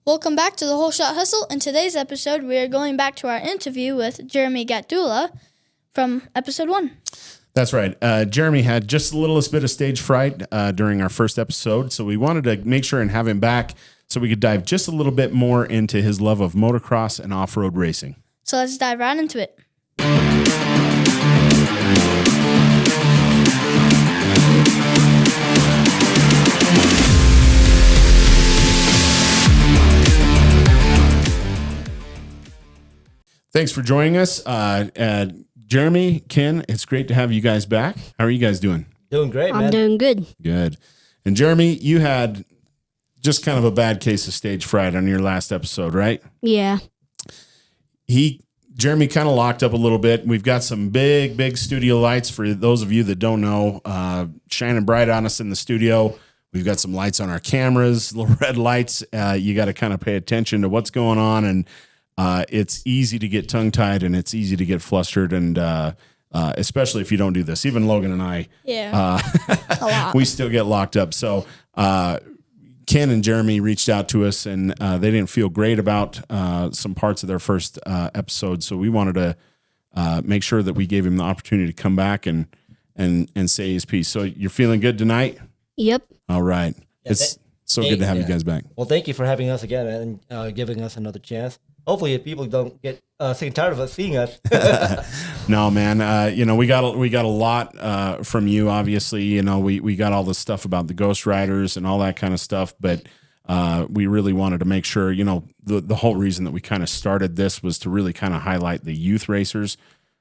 Welcome back to the Holeshot Hustle. In today's episode, we are going back to our interview with Jeremy Gatdula from episode 1. That's right. Jeremy had just the littlest bit of stage fright during our first episode, so we wanted to make sure and have him back so we could dive just a little bit more into his love of motocross and off-road racing. So let's dive right into it. Thanks for joining us. Jeremy, Ken, it's great to have you guys back. How are you guys doing? Doing great, man. I'm doing good. Good. And Jeremy, you had just kind of a bad case of stage fright on your last episode, right? Yeah. Jeremy kind of locked up a little bit. We've got some big studio lights for those of you that don't know, shining bright on us in the studio. We've got some lights on our cameras, little red lights. You got to kind of pay attention to what's going on, and it's easy to get tongue-tied and it's easy to get flustered, and especially if you don't do this. Even Logan and I, A lot. we still get locked up. So Ken and Jeremy reached out to us, and they didn't feel great about some parts of their first episode. So we wanted to make sure that we gave him the opportunity to come back and say his piece. So you're feeling good tonight? Yep. All right. Yeah, It's so good to have you guys back. Well, thank you for having us again and giving us another chance. Hopefully, people don't get sick and tired of us seeing us. No, man. We got a lot from you. Obviously, we got all the stuff about the Ghost Riders and all that kind of stuff. But we really wanted to make sure. The whole reason that we kind of started this was to really kind of highlight the youth racers.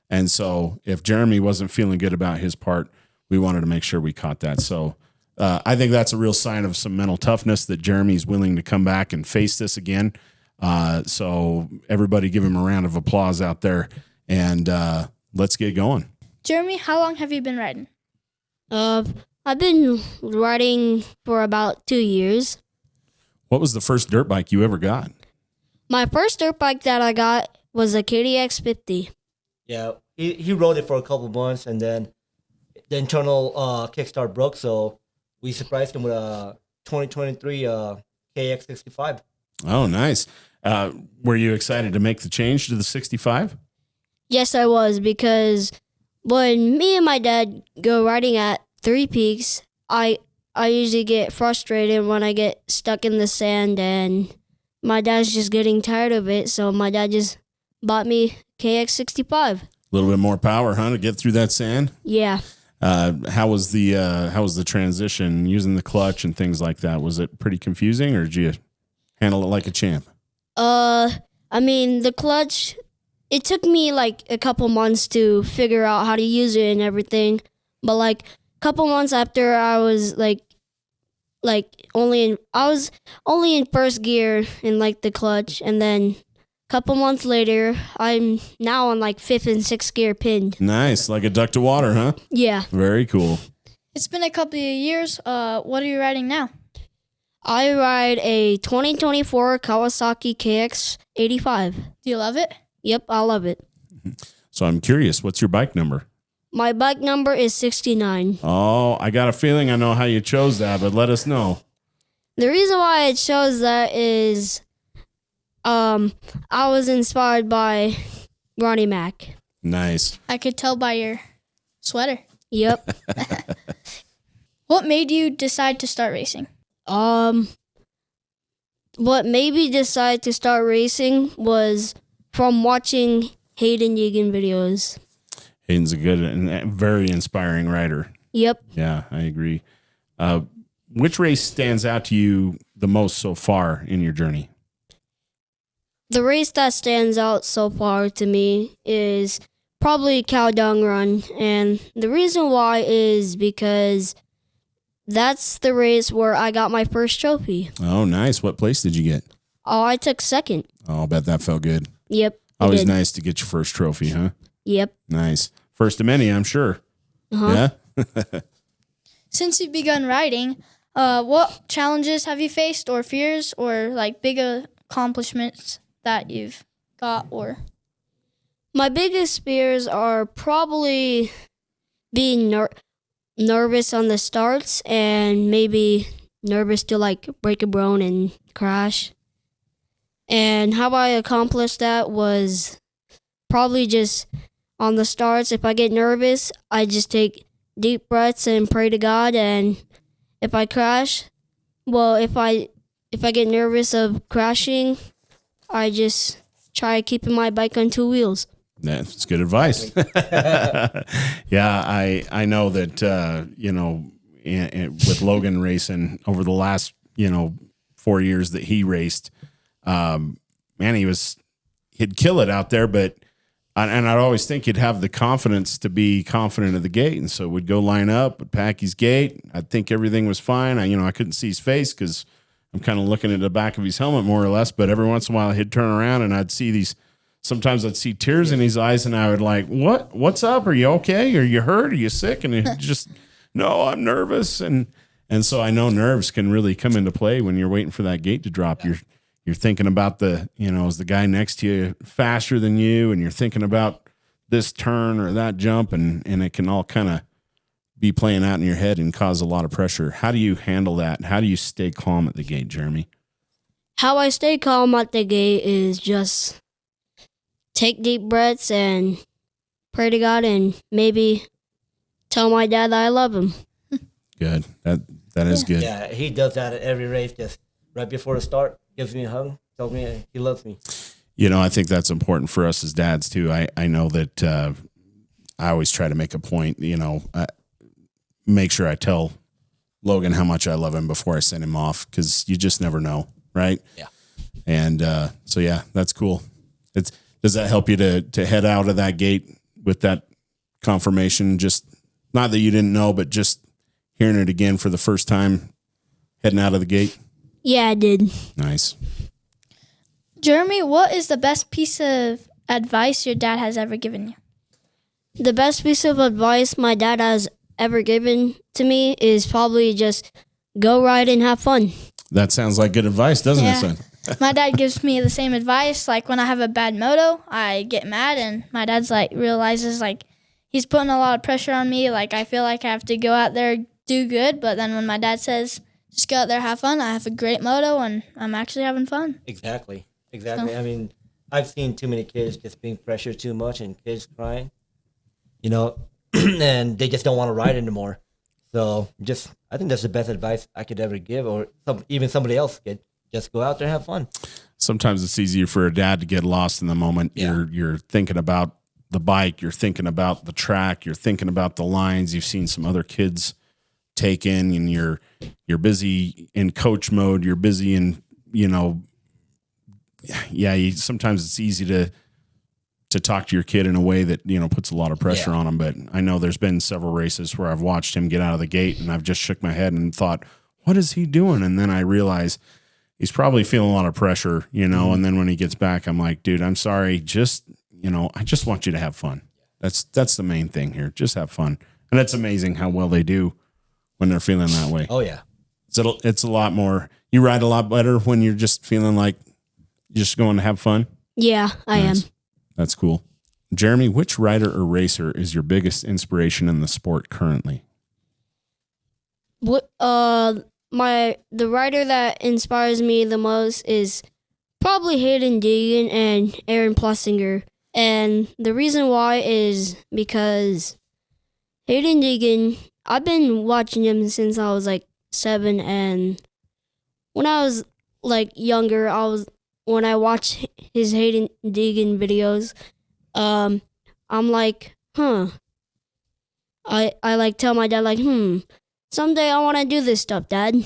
And so, if Jeremy wasn't feeling good about his part, we wanted to make sure we caught that. So. I think that's a real sign of some mental toughness that Jeremy's willing to come back and face this again. So everybody give him a round of applause out there, and let's get going. Jeremy, how long have you been riding? I've been riding for about 2 years. What was the first dirt bike you ever got? My first dirt bike that I got was a KDX 50. Yeah, he rode it for a couple of months, and then the internal kickstart broke, so we surprised him with a 2023 KX 65. Oh, nice. Were you excited to make the change to the 65? Yes, I was, because when me and my dad go riding at Three Peaks, I usually get frustrated when I get stuck in the sand, and my dad's just getting tired of it, so my dad just bought me KX 65. A little bit more power, huh, to get through that sand? Yeah. How was the transition using the clutch and things like that? Was it pretty confusing, or did you handle it like a champ? The clutch, it took me like a couple months to figure out how to use it and everything. But like a couple months after, I was only in first gear in like the clutch, and then couple months later, I'm now on like 5th and 6th gear pinned. Nice, like a duck to water, huh? Yeah. Very cool. It's been a couple of years. What are you riding now? I ride a 2024 Kawasaki KX 85. Do you love it? Yep, I love it. So I'm curious, what's your bike number? My bike number is 69. Oh, I got a feeling I know how you chose that, but let us know. The reason why I chose that is I was inspired by Ronnie Mac. Nice. I could tell by your sweater. Yep. What made you decide to start racing? What made me decide to start racing was from watching Hayden Yeagan videos. Hayden's a good and very inspiring rider. Yep. Yeah, I agree. Which race stands out to you the most so far in your journey? The race that stands out so far to me is probably Cow Dung Run, and the reason why is because that's the race where I got my first trophy. Oh, nice. What place did you get? Oh, I took second. Oh, I bet that felt good. Yep. Always nice to get your first trophy, huh? Yep. Nice. First of many, I'm sure. Uh-huh. Yeah? Since you've begun riding, what challenges have you faced, or fears, or like big accomplishments that you've got? Or My biggest fears are probably being nervous on the starts and maybe nervous to like break a bone and crash. And how I accomplished that was probably just on the starts. If I get nervous, I just take deep breaths and pray to God. And if I crash, well, if I get nervous of crashing, I just try keeping my bike on two wheels. That's good advice. Yeah, I know that, you know, with Logan racing over the last, you know, 4 years that he raced, man, he'd kill it out there, but and I'd always think he'd have the confidence to be confident at the gate. And so we'd go line up at Packy's gate. I'd think everything was fine. I couldn't see his face because I'm kind of looking at the back of his helmet more or less, but every once in a while he'd turn around and I'd see sometimes I'd see tears in his eyes and I would like, what's up? Are you okay? Are you hurt? Are you sick? And he'd just, no, I'm nervous. And so I know nerves can really come into play when you're waiting for that gate to drop. You're thinking about is the guy next to you faster than you? And you're thinking about this turn or that jump and it can all kind of be playing out in your head and cause a lot of pressure. How do you handle that? How do you stay calm at the gate, Jeremy? How I stay calm at the gate is just take deep breaths and pray to God and maybe tell my dad that I love him. Good. That is good. Yeah, he does that at every race. Just right before the start, gives me a hug, tells me he loves me. I think that's important for us as dads too. I know that I always try to make a point, make sure I tell Logan how much I love him before I send him off because you just never know, right? Yeah. And so, yeah, that's cool. Does that help you to head out of that gate with that confirmation? Just not that you didn't know, but just hearing it again for the first time, heading out of the gate? Yeah, I did. Nice. Jeremy, what is the best piece of advice your dad has ever given you? The best piece of advice my dad has ever given to me is probably just go ride and have fun. That sounds like good advice, doesn't it, son? My dad gives me the same advice. Like when I have a bad moto, I get mad and my dad's realizes he's putting a lot of pressure on me. Like I feel like I have to go out there, do good. But then when my dad says, just go out there, have fun, I have a great moto and I'm actually having fun. Exactly. I mean, I've seen too many kids just being pressured too much and kids crying, and they just don't want to ride anymore. So I think that's the best advice I could ever give, or even somebody else could. Just go out there and have fun. Sometimes it's easier for a dad to get lost in the moment. Yeah. You're thinking about the bike, you're thinking about the track, you're thinking about the lines you've seen some other kids take in, and you're busy in coach mode, you're busy in, sometimes it's easy to talk to your kid in a way that, puts a lot of pressure on him. But I know there's been several races where I've watched him get out of the gate and I've just shook my head and thought, what is he doing? And then I realize he's probably feeling a lot of pressure, and then when he gets back, I'm like, dude, I'm sorry. I just want you to have fun. That's the main thing here. Just have fun. And it's amazing how well they do when they're feeling that way. Oh yeah. It's a lot more, you ride a lot better when you're just feeling like you're just going to have fun. Yeah, I am. That's cool. Jeremy, which rider or racer is your biggest inspiration in the sport currently? The rider that inspires me the most is probably Hayden Deegan and Aaron Plessinger. And the reason why is because Hayden Deegan, I've been watching him since I was 7, and when I was younger, when I watched his Hayden Deegan videos, I'm like, I tell my dad someday I want to do this stuff, Dad.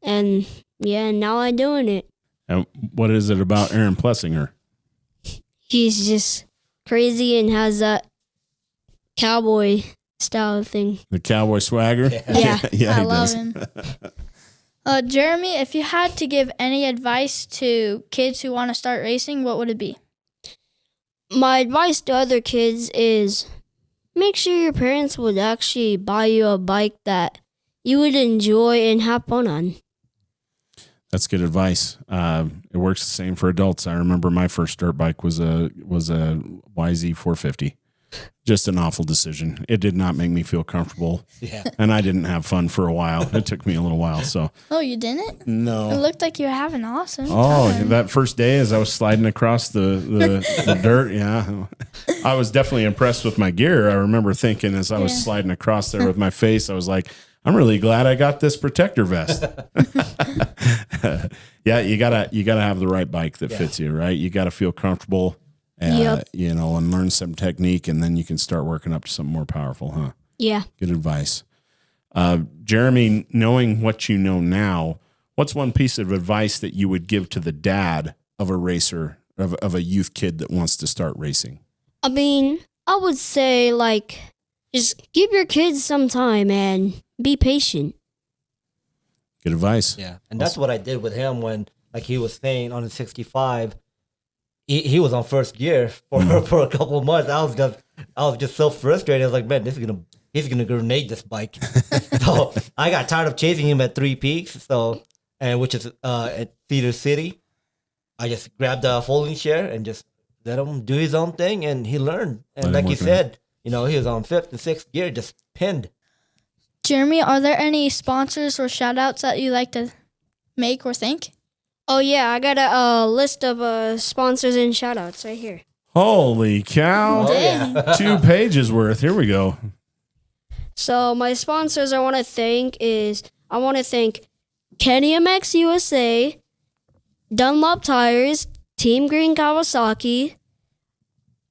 And yeah, now I'm doing it. And what is it about Aaron Plessinger? He's just crazy and has that cowboy style thing. The cowboy swagger? Yeah. Yeah, I love him. Jeremy, if you had to give any advice to kids who want to start racing, what would it be? My advice to other kids is make sure your parents would actually buy you a bike that you would enjoy and have fun on. That's good advice. It works the same for adults. I remember my first dirt bike was a YZ 450, Just an awful decision. It did not make me feel comfortable. Yeah. And I didn't have fun for a while. It took me a little while. So Oh, you didn't? It no. looked like you were having an awesome Oh, time. that first day as I was sliding across the dirt, yeah. I was definitely impressed with my gear. I remember thinking as I was sliding across there with my face, I was like, I'm really glad I got this protector vest. Yeah, you gotta have the right bike that fits you, right? You gotta feel comfortable, you know, and learn some technique, and then you can start working up to something more powerful, huh? Yeah. Good advice. Jeremy, knowing what you know now, what's one piece of advice that you would give to the dad of a racer, of a youth kid that wants to start racing? I mean, I would say, like, just give your kids some time and be patient. Good advice. Yeah, and that's what I did with him when, like he was saying, on the 65, he was on first gear for a couple of months. I was just so frustrated. I was like, man, he's gonna grenade this bike. So I got tired of chasing him at 3 Peaks. So, and which is at Cedar City. I just grabbed a folding chair and just let him do his own thing, and he learned. And like you said, you know, he was on 5th and 6th gear, just pinned. Jeremy, are there any sponsors or shout outs that you like to make or think? Oh, yeah, I got a list of sponsors and shout-outs right here. Holy cow. Oh, yeah. 2 pages worth. Here we go. So my sponsors I want to thank Kenny MX USA, Dunlop Tires, Team Green Kawasaki,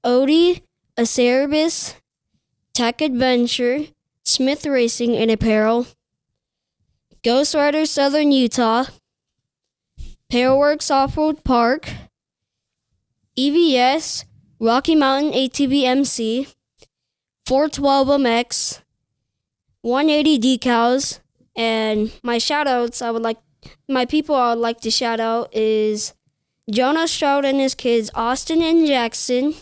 Odie, Acerbis, Tech Adventure, Smith Racing and Apparel, Ghost Rider Southern Utah, Paraworks Off-Road Park, EVS, Rocky Mountain ATV MC, 412MX, 180 Decals, and my shout-outs my people I would like to shout out is Jonah Stroud and his kids, Austin and Jackson,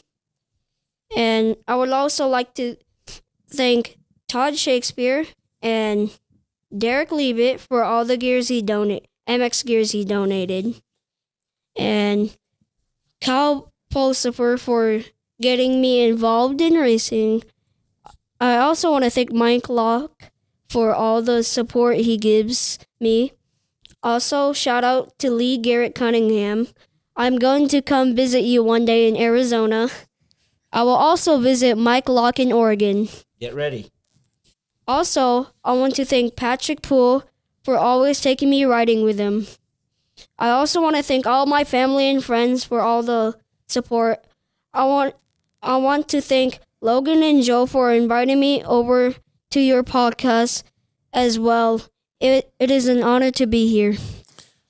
and I would also like to thank Todd Shakespeare and Derek Leavitt for all the gears MX gears he donated. And Kyle Pulsifer for getting me involved in racing. I also want to thank Mike Locke for all the support he gives me. Also, shout out to Lee Garrett Cunningham. I'm going to come visit you one day in Arizona. I will also visit Mike Locke in Oregon. Get ready. Also, I want to thank Patrick Poole for always taking me riding with him. I also want to thank all my family and friends for all the support. I want to thank Logan and Joe for inviting me over to your podcast as well. It is an honor to be here.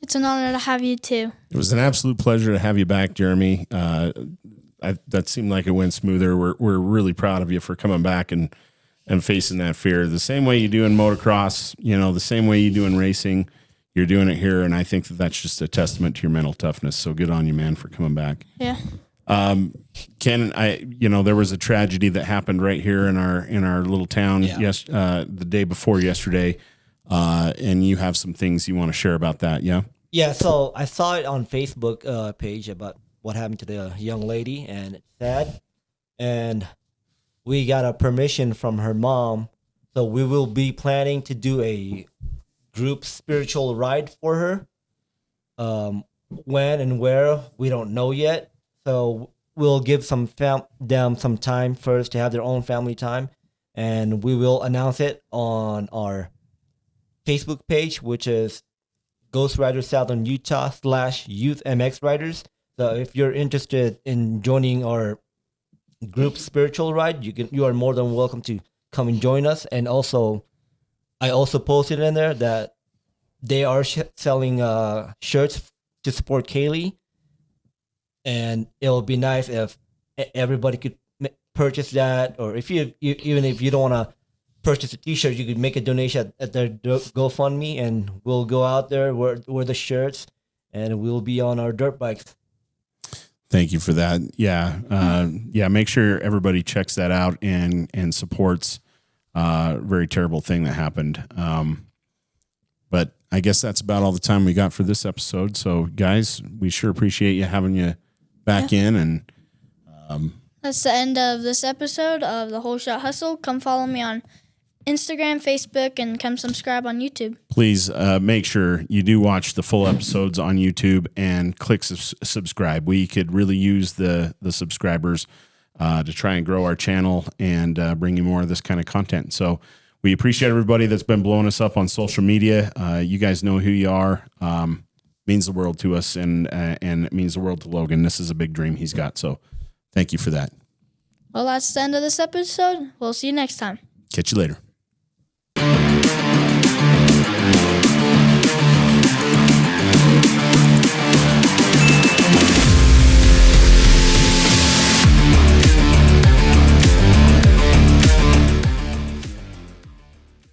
It's an honor to have you too. It was an absolute pleasure to have you back, Jeremy. That seemed like it went smoother. We're really proud of you for coming back and facing that fear. The same way you do in motocross, you know, the same way you do in racing, you're doing it here. And I think that's just a testament to your mental toughness. So good on you, man, for coming back. Yeah. Ken, there was a tragedy that happened right here in our little town the day before yesterday. And you have some things you want to share about that. Yeah. Yeah. So I saw it on Facebook page about what happened to the young lady, and it's sad. And we got a permission from her mom, so we will be planning to do a group spiritual ride for her. When and where, we don't know yet. So we'll give them some time first to have their own family time, and we will announce it on our Facebook page, which is Ghost Rider Southern Utah /Youth MX Riders. So if you're interested in joining our group spiritual ride, you are more than welcome to come and join us. And also, I also posted in there that they are selling shirts to support Kaylee, and it would be nice if everybody could purchase that, or if even if you don't want to purchase a T-shirt, you could make a donation at their GoFundMe, and we'll go out there, wear the shirts, and we'll be on our dirt bikes. Thank you for that. Yeah. Make sure everybody checks that out and supports a very terrible thing that happened. But I guess that's about all the time we got for this episode. So guys, we sure appreciate having you back in, and That's the end of this episode of the Holeshot Hustle. Come follow me on Instagram, Facebook, and come subscribe on YouTube. Please make sure you do watch the full episodes on YouTube and click subscribe. We could really use the subscribers to try and grow our channel and bring you more of this kind of content. So we appreciate everybody that's been blowing us up on social media. You guys know who you are. Means the world to us, and it means the world to Logan. This is a big dream he's got. So thank you for that. Well, that's the end of this episode. We'll see you next time. Catch you later.